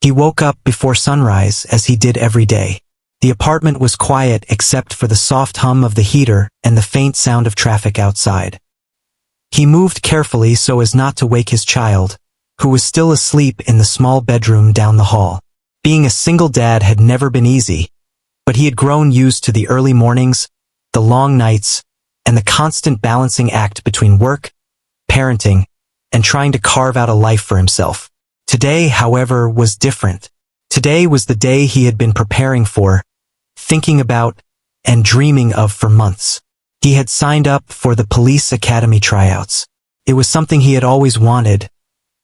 He woke up before sunrise, as he did every day. The apartment was quiet except for the soft hum of the heater and the faint sound of traffic outside. He moved carefully so as not to wake his child, who was still asleep in the small bedroom down the hall. Being a single dad had never been easy, but he had grown used to the early mornings, the long nights, and the constant balancing act between work, parenting, and trying to carve out a life for himself. Today, however, was different. Today was the day he had been preparing for, thinking about, and dreaming of for months. He had signed up for the police academy tryouts. It was something he had always wanted,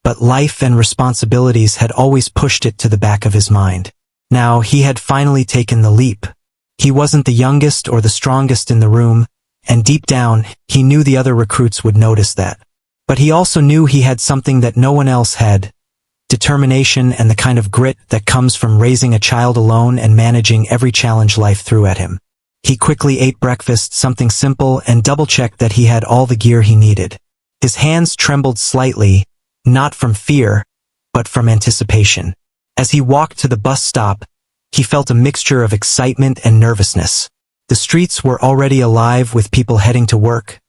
but life and responsibilities had always pushed it to the back of his mind. Now he had finally taken the leap. He wasn't the youngest or the strongest in the room, and deep down, he knew the other recruits would notice that. But he also knew he had something that no one else had: determination and the kind of grit that comes from raising a child alone and managing every challenge life threw at him. He quickly ate breakfast, something simple, and double-checked that he had all the gear he needed. His hands trembled slightly, not from fear, but from anticipation. As he walked to the bus stop, he felt a mixture of excitement and nervousness. The streets were already alive with people heading to work,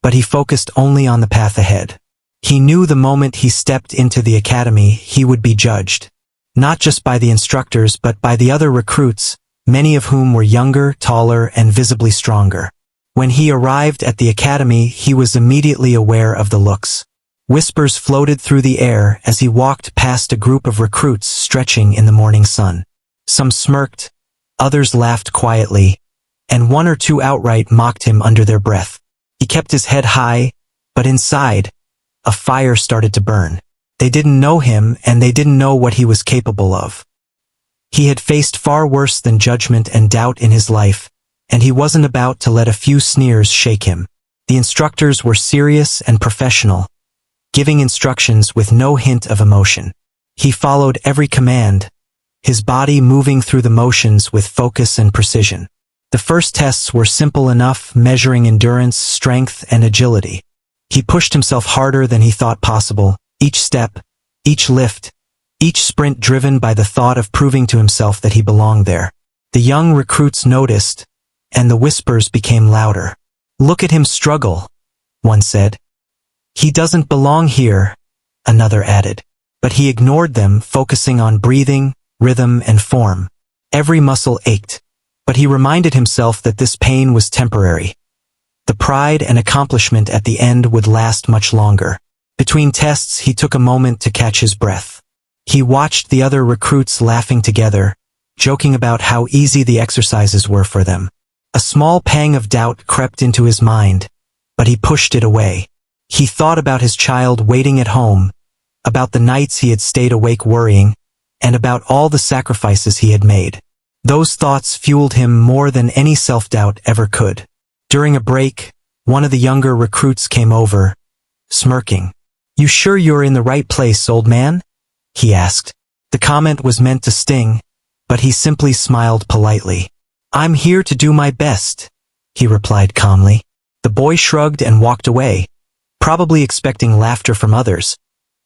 but he focused only on the path ahead. He knew the moment he stepped into the academy, he would be judged. Not just by the instructors, but by the other recruits, many of whom were younger, taller, and visibly stronger. When he arrived at the academy, he was immediately aware of the looks. Whispers floated through the air as he walked past a group of recruits stretching in the morning sun. Some smirked, others laughed quietly, and one or two outright mocked him under their breath. He kept his head high, but inside, a fire started to burn. They didn't know him, and they didn't know what he was capable of. He had faced far worse than judgment and doubt in his life, and he wasn't about to let a few sneers shake him. The instructors were serious and professional, giving instructions with no hint of emotion. He followed every command, his body moving through the motions with focus and precision. The first tests were simple enough, measuring endurance, strength, and agility. He pushed himself harder than he thought possible, each step, each lift, each sprint driven by the thought of proving to himself that he belonged there. The young recruits noticed, and the whispers became louder. "Look at him struggle," one said. "He doesn't belong here," another added. But he ignored them, focusing on breathing, rhythm, and form. Every muscle ached, but he reminded himself that this pain was temporary. The pride and accomplishment at the end would last much longer. Between tests, he took a moment to catch his breath. He watched the other recruits laughing together, joking about how easy the exercises were for them. A small pang of doubt crept into his mind, but he pushed it away. He thought about his child waiting at home, about the nights he had stayed awake worrying, and about all the sacrifices he had made. Those thoughts fueled him more than any self-doubt ever could. During a break, one of the younger recruits came over, smirking. "You sure you're in the right place, old man?" he asked. The comment was meant to sting, but he simply smiled politely. "I'm here to do my best," he replied calmly. The boy shrugged and walked away, probably expecting laughter from others,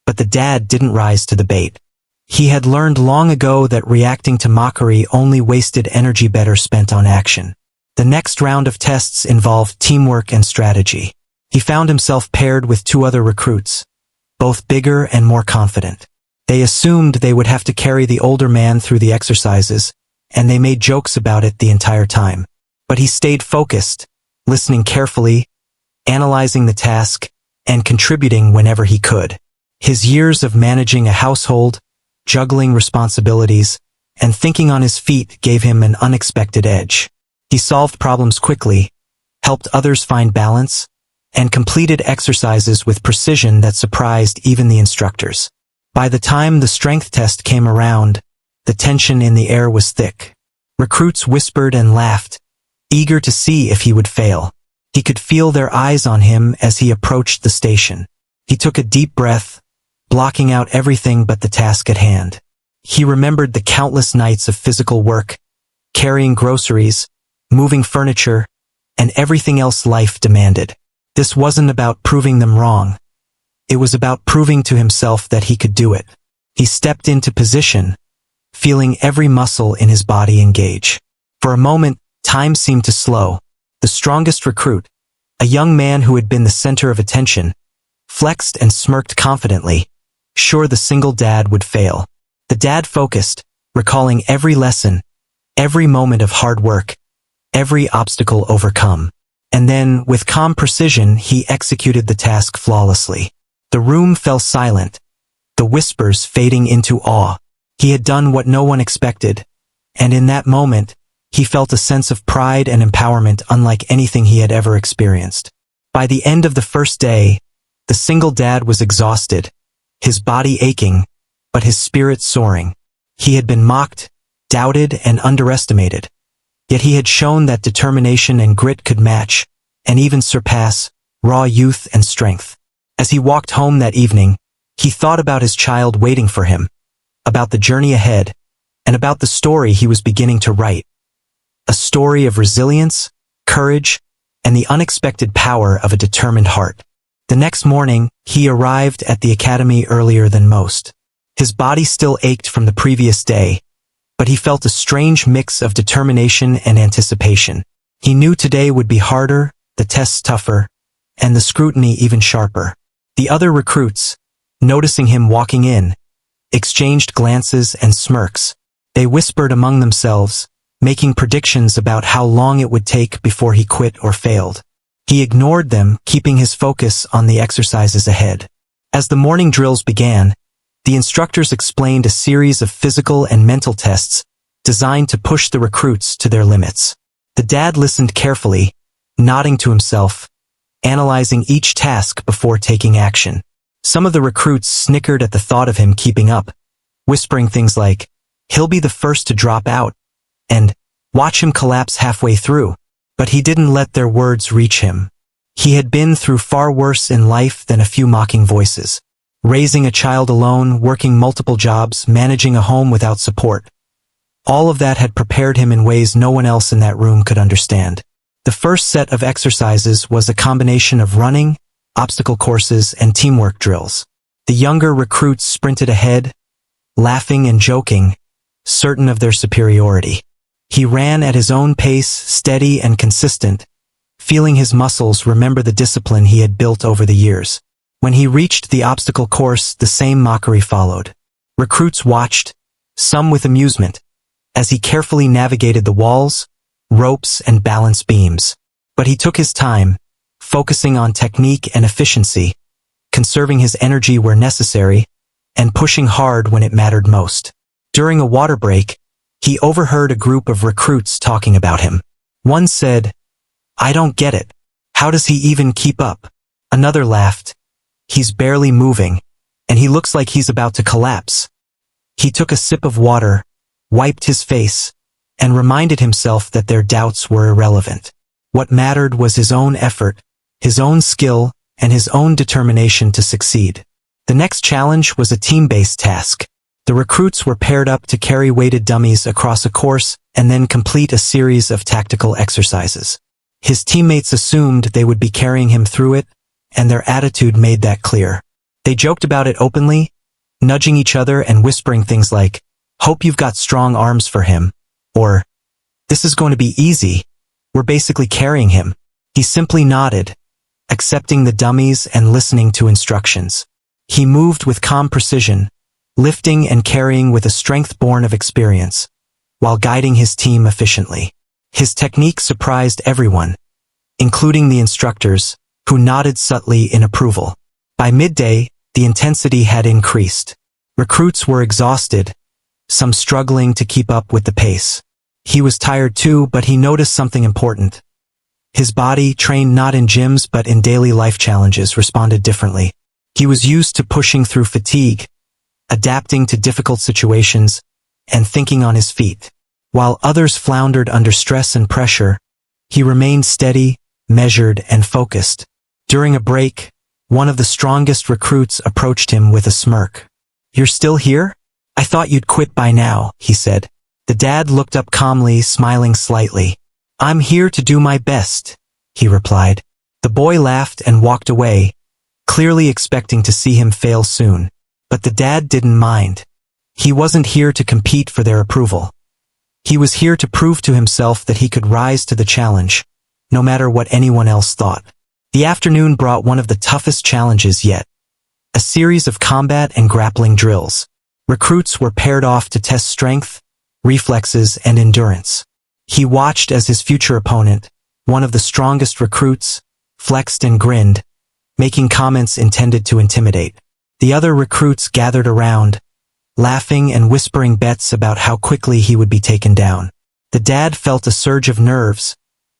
but the dad didn't rise to the bait. He had learned long ago that reacting to mockery only wasted energy better spent on action. The next round of tests involved teamwork and strategy. He found himself paired with two other recruits, both bigger and more confident. They assumed they would have to carry the older man through the exercises, and they made jokes about it the entire time. But he stayed focused, listening carefully, analyzing the task, and contributing whenever he could. His years of managing a household, juggling responsibilities, and thinking on his feet gave him an unexpected edge. He solved problems quickly, helped others find balance, and completed exercises with precision that surprised even the instructors. By the time the strength test came around, the tension in the air was thick. Recruits whispered and laughed, eager to see if he would fail. He could feel their eyes on him as he approached the station. He took a deep breath, blocking out everything but the task at hand. He remembered the countless nights of physical work, carrying groceries, moving furniture, and everything else life demanded. This wasn't about proving them wrong. It was about proving to himself that he could do it. He stepped into position, feeling every muscle in his body engage. For a moment, time seemed to slow. The strongest recruit, a young man who had been the center of attention, flexed and smirked confidently, sure the single dad would fail. The dad focused, recalling every lesson, every moment of hard work, every obstacle overcome. And then, with calm precision, he executed the task flawlessly. The room fell silent, the whispers fading into awe. He had done what no one expected, and in that moment, he felt a sense of pride and empowerment unlike anything he had ever experienced. By the end of the first day, the single dad was exhausted, his body aching, but his spirit soaring. He had been mocked, doubted, and underestimated. Yet he had shown that determination and grit could match, and even surpass, raw youth and strength. As he walked home that evening, he thought about his child waiting for him, about the journey ahead, and about the story he was beginning to write. A story of resilience, courage, and the unexpected power of a determined heart. The next morning, he arrived at the academy earlier than most. His body still ached from the previous day, but he felt a strange mix of determination and anticipation. He knew today would be harder, the tests tougher, and the scrutiny even sharper. The other recruits, noticing him walking in, exchanged glances and smirks. They whispered among themselves, making predictions about how long it would take before he quit or failed. He ignored them, keeping his focus on the exercises ahead. As the morning drills began, the instructors explained a series of physical and mental tests designed to push the recruits to their limits. The dad listened carefully, nodding to himself, analyzing each task before taking action. Some of the recruits snickered at the thought of him keeping up, whispering things like, "He'll be the first to drop out," and "Watch him collapse halfway through." But he didn't let their words reach him. He had been through far worse in life than a few mocking voices. Raising a child alone, working multiple jobs, managing a home without support. All of that had prepared him in ways no one else in that room could understand. The first set of exercises was a combination of running, obstacle courses, and teamwork drills. The younger recruits sprinted ahead, laughing and joking, certain of their superiority. He ran at his own pace, steady and consistent, feeling his muscles remember the discipline he had built over the years. When he reached the obstacle course, the same mockery followed. Recruits watched, some with amusement, as he carefully navigated the walls, ropes, and balance beams. But he took his time, focusing on technique and efficiency, conserving his energy where necessary, and pushing hard when it mattered most. During a water break, he overheard a group of recruits talking about him. One said, "I don't get it. How does he even keep up?" Another laughed, "He's barely moving, and he looks like he's about to collapse." He took a sip of water, wiped his face, and reminded himself that their doubts were irrelevant. What mattered was his own effort, his own skill, and his own determination to succeed. The next challenge was a team-based task. The recruits were paired up to carry weighted dummies across a course and then complete a series of tactical exercises. His teammates assumed they would be carrying him through it, and their attitude made that clear. They joked about it openly, nudging each other and whispering things like, "Hope you've got strong arms for him," or "This is going to be easy. We're basically carrying him." He simply nodded, accepting the dummies and listening to instructions. He moved with calm precision, lifting and carrying with a strength born of experience, while guiding his team efficiently. His technique surprised everyone, including the instructors, who nodded subtly in approval. By midday, the intensity had increased. Recruits were exhausted, some struggling to keep up with the pace. He was tired too, but he noticed something important. His body, trained not in gyms but in daily life challenges, responded differently. He was used to pushing through fatigue, adapting to difficult situations, and thinking on his feet. While others floundered under stress and pressure, he remained steady, measured, and focused. During a break, one of the strongest recruits approached him with a smirk. "You're still here? I thought you'd quit by now," he said. The dad looked up calmly, smiling slightly. "I'm here to do my best," he replied. The boy laughed and walked away, clearly expecting to see him fail soon. But the dad didn't mind. He wasn't here to compete for their approval. He was here to prove to himself that he could rise to the challenge, no matter what anyone else thought. The afternoon brought one of the toughest challenges yet. A series of combat and grappling drills. Recruits were paired off to test strength, reflexes, and endurance. He watched as his future opponent, one of the strongest recruits, flexed and grinned, making comments intended to intimidate. The other recruits gathered around, laughing and whispering bets about how quickly he would be taken down. The dad felt a surge of nerves,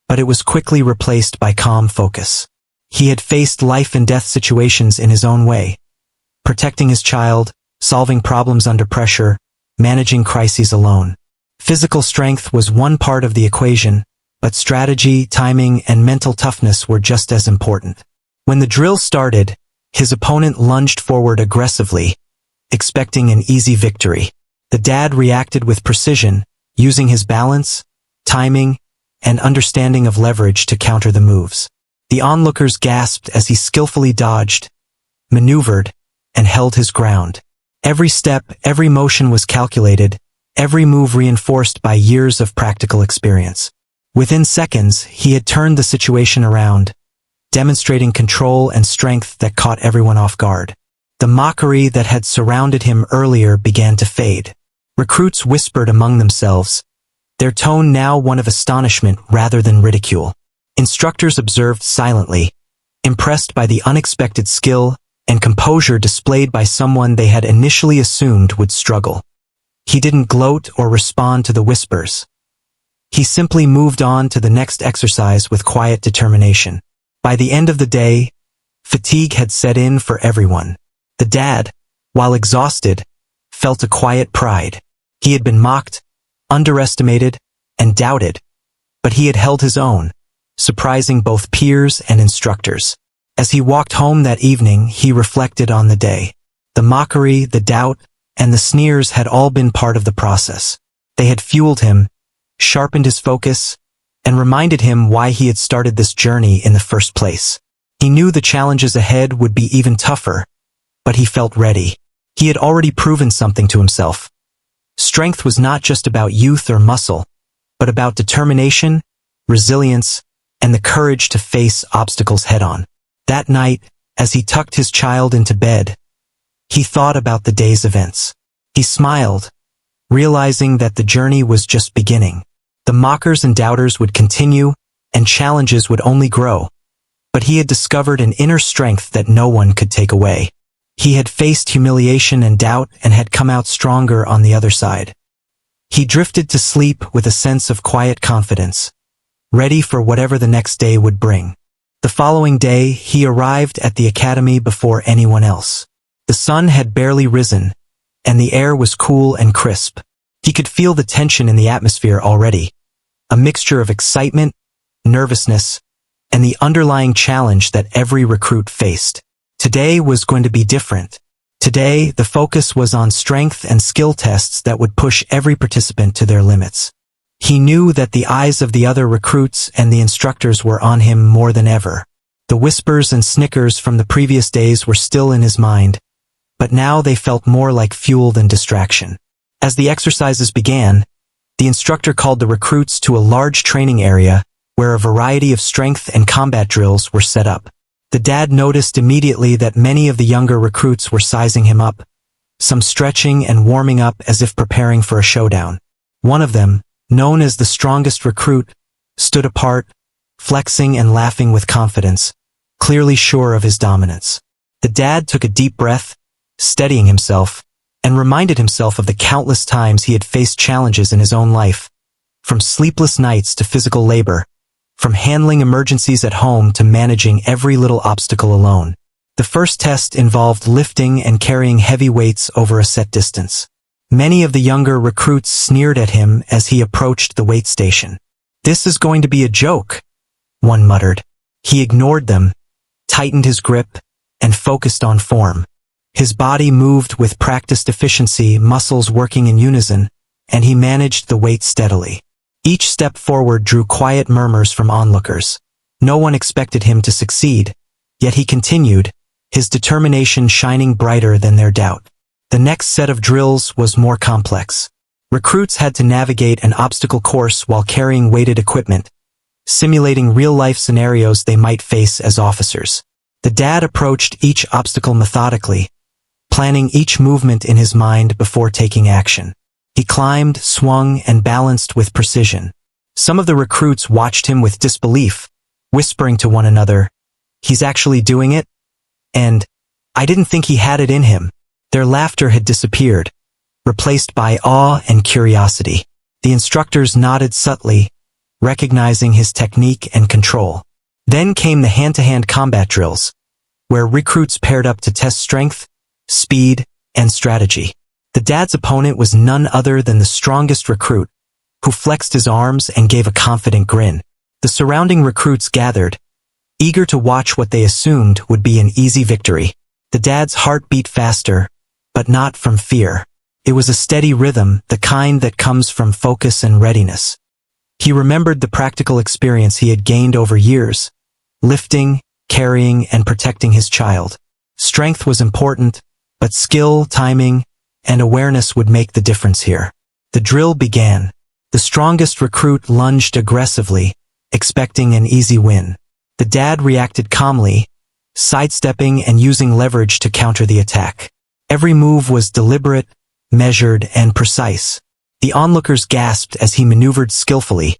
but it was quickly replaced by calm focus. He had faced life and death situations in his own way, protecting his child, solving problems under pressure, managing crises alone. Physical strength was one part of the equation, but strategy, timing, and mental toughness were just as important. When the drill started, his opponent lunged forward aggressively, expecting an easy victory. The dad reacted with precision, using his balance, timing, and understanding of leverage to counter the moves. The onlookers gasped as he skillfully dodged, maneuvered, and held his ground. Every step, every motion was calculated, every move reinforced by years of practical experience. Within seconds, he had turned the situation around, demonstrating control and strength that caught everyone off guard. The mockery that had surrounded him earlier began to fade. Recruits whispered among themselves, their tone now one of astonishment rather than ridicule. Instructors observed silently, impressed by the unexpected skill and composure displayed by someone they had initially assumed would struggle. He didn't gloat or respond to the whispers. He simply moved on to the next exercise with quiet determination. By the end of the day, fatigue had set in for everyone. The dad, while exhausted, felt a quiet pride. He had been mocked, underestimated, and doubted, but he had held his own, surprising both peers and instructors. As he walked home that evening, he reflected on the day. The mockery, the doubt, and the sneers had all been part of the process. They had fueled him, sharpened his focus, and reminded him why he had started this journey in the first place. He knew the challenges ahead would be even tougher, but he felt ready. He had already proven something to himself. Strength was not just about youth or muscle, but about determination, resilience, and the courage to face obstacles head-on. That night, as he tucked his child into bed, he thought about the day's events. He smiled, realizing that the journey was just beginning. The mockers and doubters would continue, and challenges would only grow. But he had discovered an inner strength that no one could take away. He had faced humiliation and doubt and had come out stronger on the other side. He drifted to sleep with a sense of quiet confidence, ready for whatever the next day would bring. The following day, he arrived at the academy before anyone else. The sun had barely risen, and the air was cool and crisp. He could feel the tension in the atmosphere already, a mixture of excitement, nervousness, and the underlying challenge that every recruit faced. Today was going to be different. Today, the focus was on strength and skill tests that would push every participant to their limits. He knew that the eyes of the other recruits and the instructors were on him more than ever. The whispers and snickers from the previous days were still in his mind, but now they felt more like fuel than distraction. As the exercises began, the instructor called the recruits to a large training area where a variety of strength and combat drills were set up. The dad noticed immediately that many of the younger recruits were sizing him up, some stretching and warming up as if preparing for a showdown. One of them, known as the strongest recruit, stood apart, flexing and laughing with confidence, clearly sure of his dominance. The dad took a deep breath, steadying himself, and reminded himself of the countless times he had faced challenges in his own life, from sleepless nights to physical labor, from handling emergencies at home to managing every little obstacle alone. The first test involved lifting and carrying heavy weights over a set distance. Many of the younger recruits sneered at him as he approached the weight station. "This is going to be a joke," one muttered. He ignored them, tightened his grip, and focused on form. His body moved with practiced efficiency, muscles working in unison, and he managed the weight steadily. Each step forward drew quiet murmurs from onlookers. No one expected him to succeed, yet he continued, his determination shining brighter than their doubt. The next set of drills was more complex. Recruits had to navigate an obstacle course while carrying weighted equipment, simulating real-life scenarios they might face as officers. The dad approached each obstacle methodically, planning each movement in his mind before taking action. He climbed, swung, and balanced with precision. Some of the recruits watched him with disbelief, whispering to one another, "He's actually doing it?" And, "I didn't think he had it in him." Their laughter had disappeared, replaced by awe and curiosity. The instructors nodded subtly, recognizing his technique and control. Then came the hand-to-hand combat drills, where recruits paired up to test strength, speed, and strategy. The dad's opponent was none other than the strongest recruit, who flexed his arms and gave a confident grin. The surrounding recruits gathered, eager to watch what they assumed would be an easy victory. The dad's heart beat faster, but not from fear. It was a steady rhythm, the kind that comes from focus and readiness. He remembered the practical experience he had gained over years, lifting, carrying, and protecting his child. Strength was important, but skill, timing, and awareness would make the difference here. The drill began. The strongest recruit lunged aggressively, expecting an easy win. The dad reacted calmly, sidestepping and using leverage to counter the attack. Every move was deliberate, measured, and precise. The onlookers gasped as he maneuvered skillfully,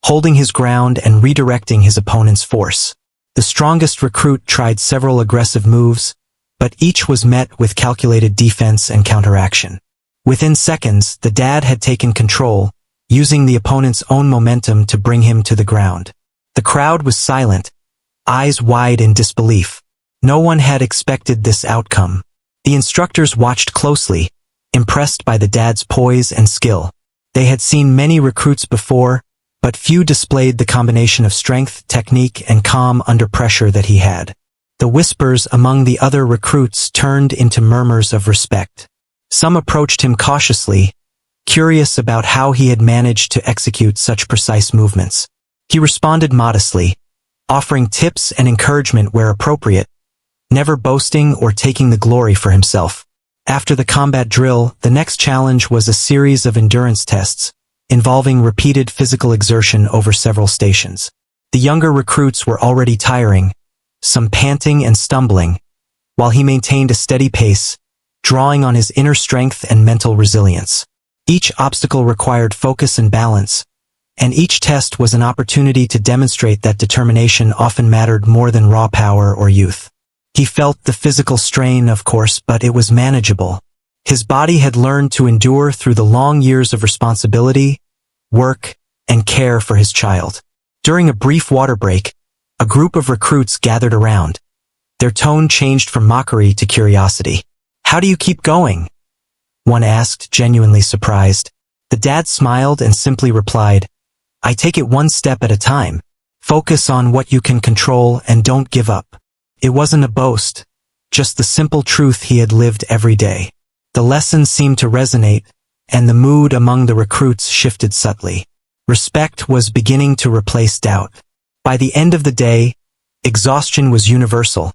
holding his ground and redirecting his opponent's force. The strongest recruit tried several aggressive moves, but each was met with calculated defense and counteraction. Within seconds, the dad had taken control, using the opponent's own momentum to bring him to the ground. The crowd was silent, eyes wide in disbelief. No one had expected this outcome. The instructors watched closely, impressed by the dad's poise and skill. They had seen many recruits before, but few displayed the combination of strength, technique, and calm under pressure that he had. The whispers among the other recruits turned into murmurs of respect. Some approached him cautiously, curious about how he had managed to execute such precise movements. He responded modestly, offering tips and encouragement where appropriate, never boasting or taking the glory for himself. After the combat drill, the next challenge was a series of endurance tests, involving repeated physical exertion over several stations. The younger recruits were already tiring, some panting and stumbling, while he maintained a steady pace, drawing on his inner strength and mental resilience. Each obstacle required focus and balance, and each test was an opportunity to demonstrate that determination often mattered more than raw power or youth. He felt the physical strain, of course, but it was manageable. His body had learned to endure through the long years of responsibility, work, and care for his child. During a brief water break, a group of recruits gathered around. Their tone changed from mockery to curiosity. "How do you keep going?" one asked, genuinely surprised. The dad smiled and simply replied, "I take it one step at a time. Focus on what you can control and don't give up." It wasn't a boast, just the simple truth he had lived every day. The lesson seemed to resonate, and the mood among the recruits shifted subtly. Respect was beginning to replace doubt. By the end of the day, exhaustion was universal,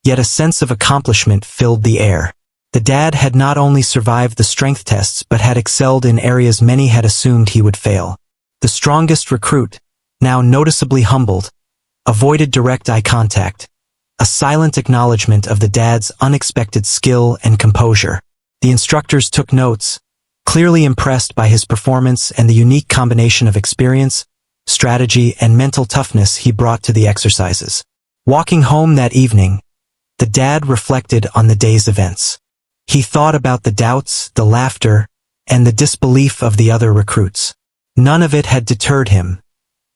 yet a sense of accomplishment filled the air. The dad had not only survived the strength tests but had excelled in areas many had assumed he would fail. The strongest recruit, now noticeably humbled, avoided direct eye contact, a silent acknowledgement of the dad's unexpected skill and composure. The instructors took notes, clearly impressed by his performance and the unique combination of experience, strategy, and mental toughness he brought to the exercises. Walking home that evening, the dad reflected on the day's events. He thought about the doubts, the laughter, and the disbelief of the other recruits. None of it had deterred him.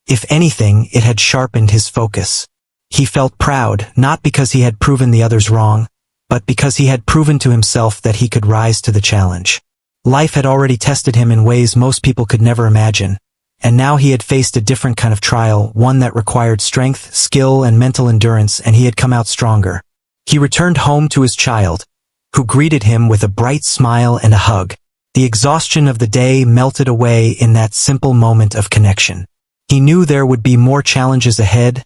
If anything, it had sharpened his focus. He felt proud, not because he had proven the others wrong, but because he had proven to himself that he could rise to the challenge. Life had already tested him in ways most people could never imagine, and now he had faced a different kind of trial, one that required strength, skill, and mental endurance, and he had come out stronger. He returned home to his child, who greeted him with a bright smile and a hug. The exhaustion of the day melted away in that simple moment of connection. He knew there would be more challenges ahead,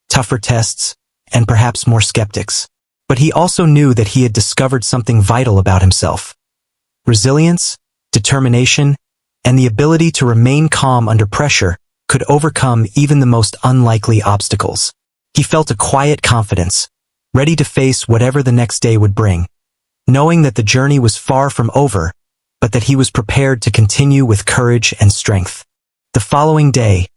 tougher tests, and perhaps more skeptics. But he also knew that he had discovered something vital about himself. Resilience, determination, and the ability to remain calm under pressure could overcome even the most unlikely obstacles. He felt a quiet confidence, ready to face whatever the next day would bring, knowing that the journey was far from over, but that he was prepared to continue with courage and strength. The following day,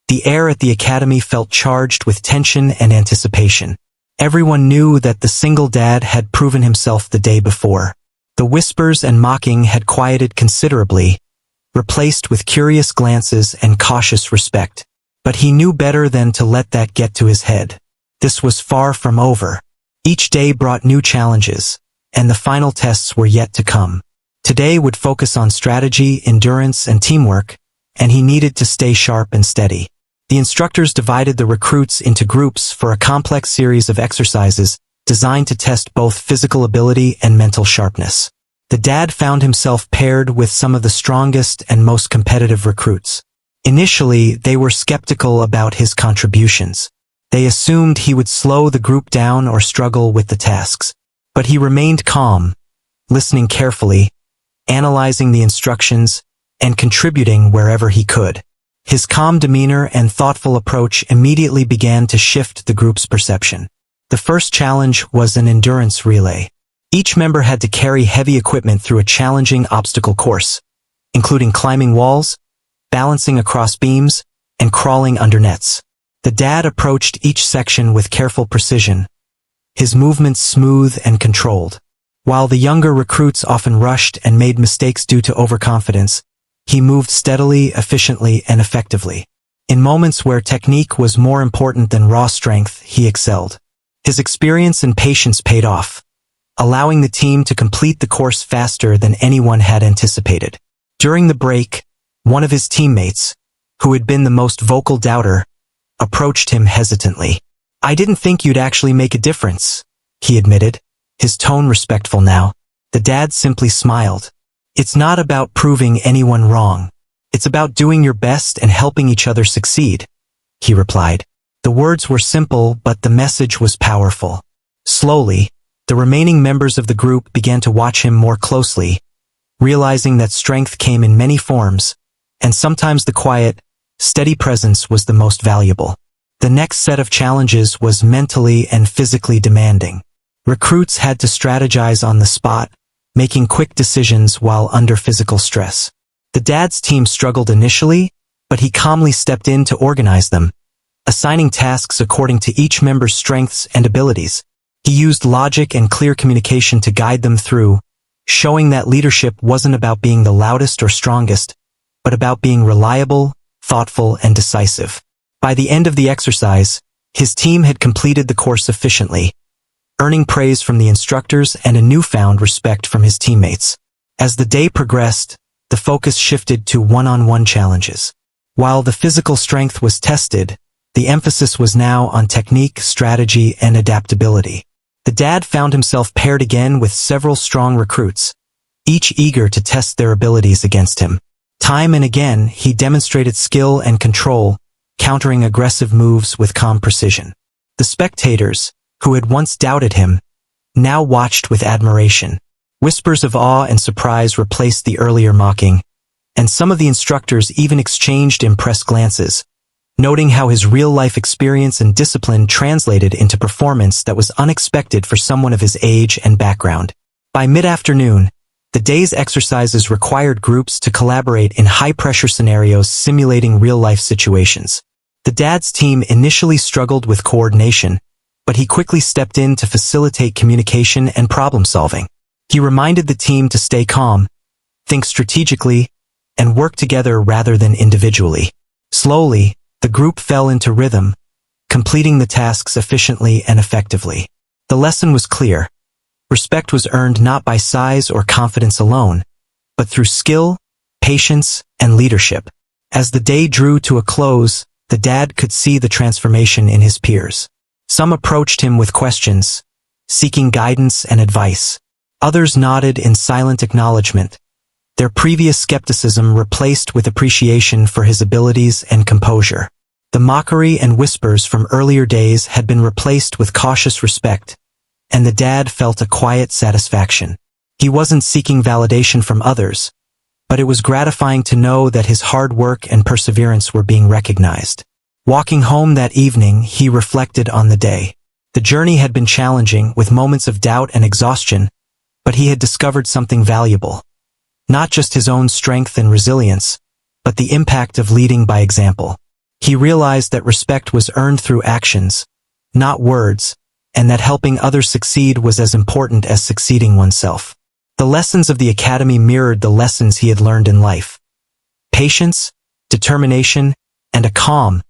the air at the academy felt charged with tension and anticipation. Everyone knew that the single dad had proven himself the day before. The whispers and mocking had quieted considerably, replaced with curious glances and cautious respect. But he knew better than to let that get to his head. This was far from over. Each day brought new challenges, and the final tests were yet to come. Today would focus on strategy, endurance, and teamwork, and he needed to stay sharp and steady. The instructors divided the recruits into groups for a complex series of exercises designed to test both physical ability and mental sharpness. The dad found himself paired with some of the strongest and most competitive recruits. Initially, they were skeptical about his contributions. They assumed he would slow the group down or struggle with the tasks. But he remained calm, listening carefully, analyzing the instructions, and contributing wherever he could. His calm demeanor and thoughtful approach immediately began to shift the group's perception. The first challenge was an endurance relay. Each member had to carry heavy equipment through a challenging obstacle course, including climbing walls, balancing across beams, and crawling under nets. The dad approached each section with careful precision, his movements smooth and controlled. While the younger recruits often rushed and made mistakes due to overconfidence, he moved steadily, efficiently, and effectively. In moments where technique was more important than raw strength, he excelled. His experience and patience paid off, allowing the team to complete the course faster than anyone had anticipated. During the break, one of his teammates, who had been the most vocal doubter, approached him hesitantly. "I didn't think you'd actually make a difference," he admitted, his tone respectful now. The dad simply smiled. "It's not about proving anyone wrong. It's about doing your best and helping each other succeed," he replied. The words were simple, but the message was powerful. Slowly, the remaining members of the group began to watch him more closely, realizing that strength came in many forms, and sometimes the quiet, steady presence was the most valuable. The next set of challenges was mentally and physically demanding. Recruits had to strategize on the spot, making quick decisions while under physical stress. The dad's team struggled initially, but he calmly stepped in to organize them, assigning tasks according to each member's strengths and abilities. He used logic and clear communication to guide them through, showing that leadership wasn't about being the loudest or strongest, but about being reliable, thoughtful, and decisive. By the end of the exercise, his team had completed the course efficiently, earning praise from the instructors and a newfound respect from his teammates. As the day progressed, the focus shifted to one-on-one challenges. While the physical strength was tested, the emphasis was now on technique, strategy, and adaptability. The dad found himself paired again with several strong recruits, each eager to test their abilities against him. Time and again, he demonstrated skill and control, countering aggressive moves with calm precision. The spectators, who had once doubted him, now watched with admiration. Whispers of awe and surprise replaced the earlier mocking, and some of the instructors even exchanged impressed glances, noting how his real-life experience and discipline translated into performance that was unexpected for someone of his age and background. By mid-afternoon, the day's exercises required groups to collaborate in high-pressure scenarios simulating real-life situations. The dad's team initially struggled with coordination, but he quickly stepped in to facilitate communication and problem-solving. He reminded the team to stay calm, think strategically, and work together rather than individually. Slowly, the group fell into rhythm, completing the tasks efficiently and effectively. The lesson was clear. Respect was earned not by size or confidence alone, but through skill, patience, and leadership. As the day drew to a close, the dad could see the transformation in his peers. Some approached him with questions, seeking guidance and advice. Others nodded in silent acknowledgement, their previous skepticism replaced with appreciation for his abilities and composure. The mockery and whispers from earlier days had been replaced with cautious respect, and the dad felt a quiet satisfaction. He wasn't seeking validation from others, but it was gratifying to know that his hard work and perseverance were being recognized. Walking home that evening, he reflected on the day. The journey had been challenging, with moments of doubt and exhaustion, but he had discovered something valuable. Not just his own strength and resilience, but the impact of leading by example. He realized that respect was earned through actions, not words, and that helping others succeed was as important as succeeding oneself. The lessons of the academy mirrored the lessons he had learned in life. Patience, determination, and a calm,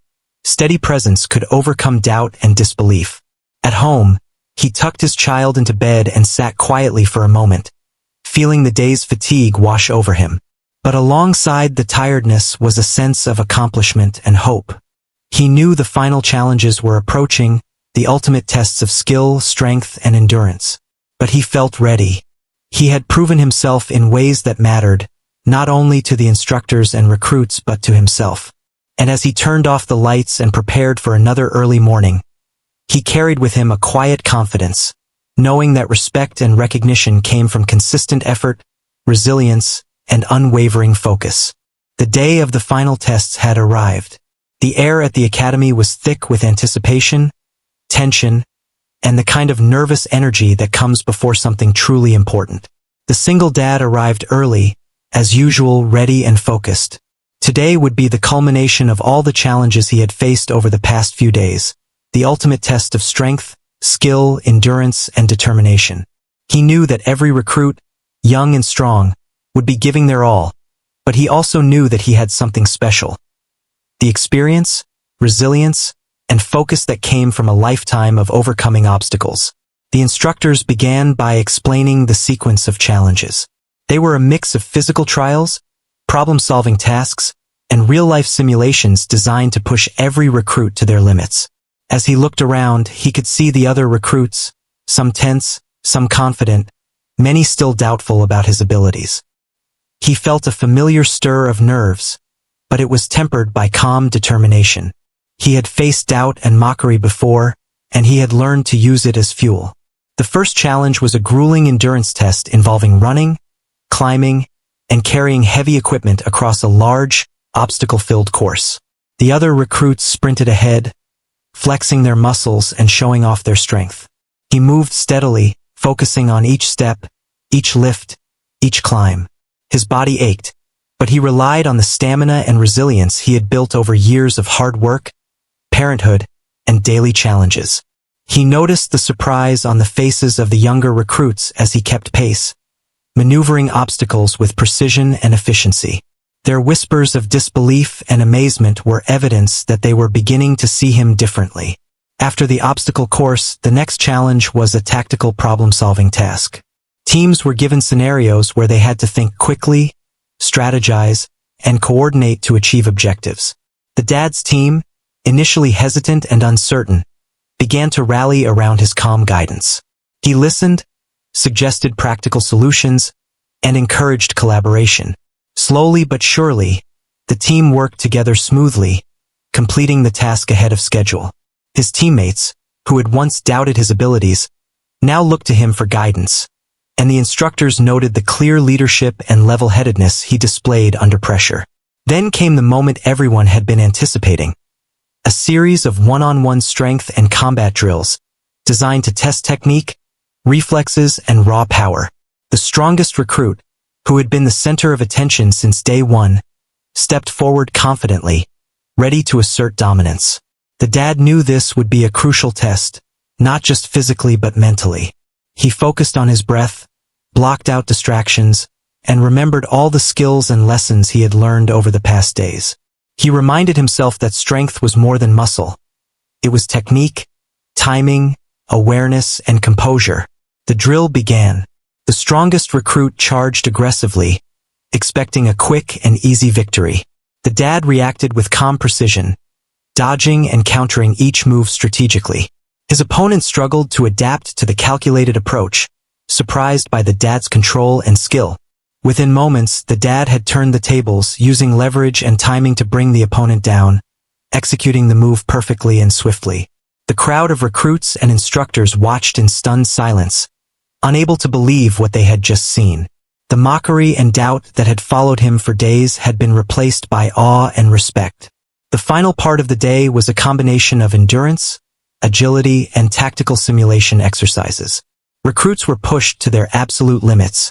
steady presence could overcome doubt and disbelief. At home, he tucked his child into bed and sat quietly for a moment, feeling the day's fatigue wash over him. But alongside the tiredness was a sense of accomplishment and hope. He knew the final challenges were approaching, the ultimate tests of skill, strength, and endurance. But he felt ready. He had proven himself in ways that mattered, not only to the instructors and recruits but to himself. And as he turned off the lights and prepared for another early morning, he carried with him a quiet confidence, knowing that respect and recognition came from consistent effort, resilience, and unwavering focus. The day of the final tests had arrived. The air at the academy was thick with anticipation, tension, and the kind of nervous energy that comes before something truly important. The single dad arrived early, as usual, ready and focused. Today would be the culmination of all the challenges he had faced over the past few days, the ultimate test of strength, skill, endurance, and determination. He knew that every recruit, young and strong, would be giving their all, but he also knew that he had something special. The experience, resilience, and focus that came from a lifetime of overcoming obstacles. The instructors began by explaining the sequence of challenges. They were a mix of physical trials, problem-solving tasks, and real-life simulations designed to push every recruit to their limits. As he looked around, he could see the other recruits, some tense, some confident, many still doubtful about his abilities. He felt a familiar stir of nerves, but it was tempered by calm determination. He had faced doubt and mockery before, and he had learned to use it as fuel. The first challenge was a grueling endurance test involving running, climbing, and carrying heavy equipment across a large, obstacle-filled course. The other recruits sprinted ahead, flexing their muscles and showing off their strength. He moved steadily, focusing on each step, each lift, each climb. His body ached, but he relied on the stamina and resilience he had built over years of hard work, parenthood, and daily challenges. He noticed the surprise on the faces of the younger recruits as he kept pace, maneuvering obstacles with precision and efficiency. Their whispers of disbelief and amazement were evidence that they were beginning to see him differently. After the obstacle course, the next challenge was a tactical problem-solving task. Teams were given scenarios where they had to think quickly, strategize, and coordinate to achieve objectives. The dad's team, initially hesitant and uncertain, began to rally around his calm guidance. He listened, suggested practical solutions, and encouraged collaboration. Slowly but surely, the team worked together smoothly, completing the task ahead of schedule. His teammates, who had once doubted his abilities, now looked to him for guidance, and the instructors noted the clear leadership and level-headedness he displayed under pressure. Then came the moment everyone had been anticipating. A series of one-on-one strength and combat drills, designed to test technique, reflexes, and raw power. The strongest recruit, who had been the center of attention since day one, stepped forward confidently, ready to assert dominance. The dad knew this would be a crucial test, not just physically but mentally. He focused on his breath, blocked out distractions, and remembered all the skills and lessons he had learned over the past days. He reminded himself that strength was more than muscle. It was technique, timing, awareness, and composure. The drill began. The strongest recruit charged aggressively, expecting a quick and easy victory. The dad reacted with calm precision, dodging and countering each move strategically. His opponent struggled to adapt to the calculated approach, surprised by the dad's control and skill. Within moments, the dad had turned the tables, using leverage and timing to bring the opponent down, executing the move perfectly and swiftly. The crowd of recruits and instructors watched in stunned silence, unable to believe what they had just seen. The mockery and doubt that had followed him for days had been replaced by awe and respect. The final part of the day was a combination of endurance, agility, and tactical simulation exercises. Recruits were pushed to their absolute limits,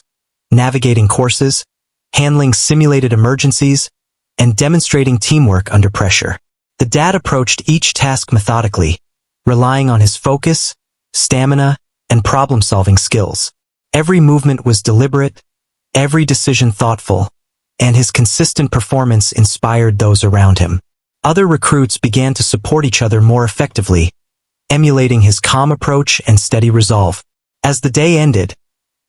navigating courses, handling simulated emergencies, and demonstrating teamwork under pressure. The dad approached each task methodically, relying on his focus, stamina, and problem-solving skills. Every movement was deliberate, every decision thoughtful, and his consistent performance inspired those around him. Other recruits began to support each other more effectively, emulating his calm approach and steady resolve. As the day ended,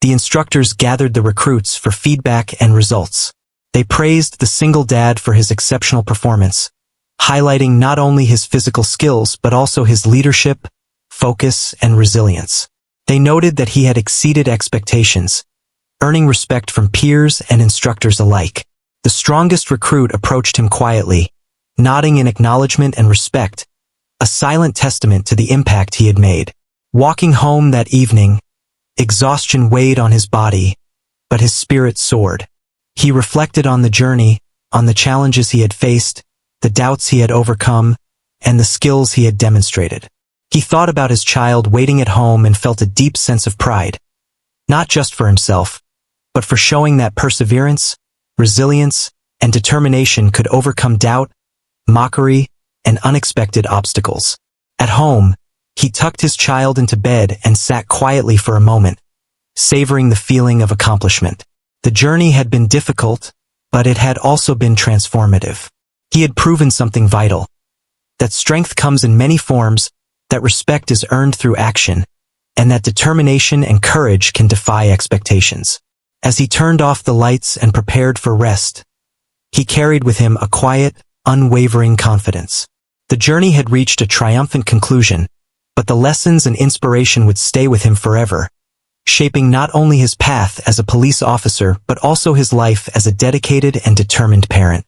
the instructors gathered the recruits for feedback and results. They praised the single dad for his exceptional performance, highlighting not only his physical skills but also his leadership, focus, and resilience. They noted that he had exceeded expectations, earning respect from peers and instructors alike. The strongest recruit approached him quietly, nodding in acknowledgement and respect, a silent testament to the impact he had made. Walking home that evening, exhaustion weighed on his body, but his spirit soared. He reflected on the journey, on the challenges he had faced, the doubts he had overcome, and the skills he had demonstrated. He thought about his child waiting at home and felt a deep sense of pride, not just for himself, but for showing that perseverance, resilience, and determination could overcome doubt, mockery, and unexpected obstacles. At home, he tucked his child into bed and sat quietly for a moment, savoring the feeling of accomplishment. The journey had been difficult, but it had also been transformative. He had proven something vital, that strength comes in many forms, that respect is earned through action, and that determination and courage can defy expectations. As he turned off the lights and prepared for rest, he carried with him a quiet, unwavering confidence. The journey had reached a triumphant conclusion, but the lessons and inspiration would stay with him forever, shaping not only his path as a police officer but also his life as a dedicated and determined parent.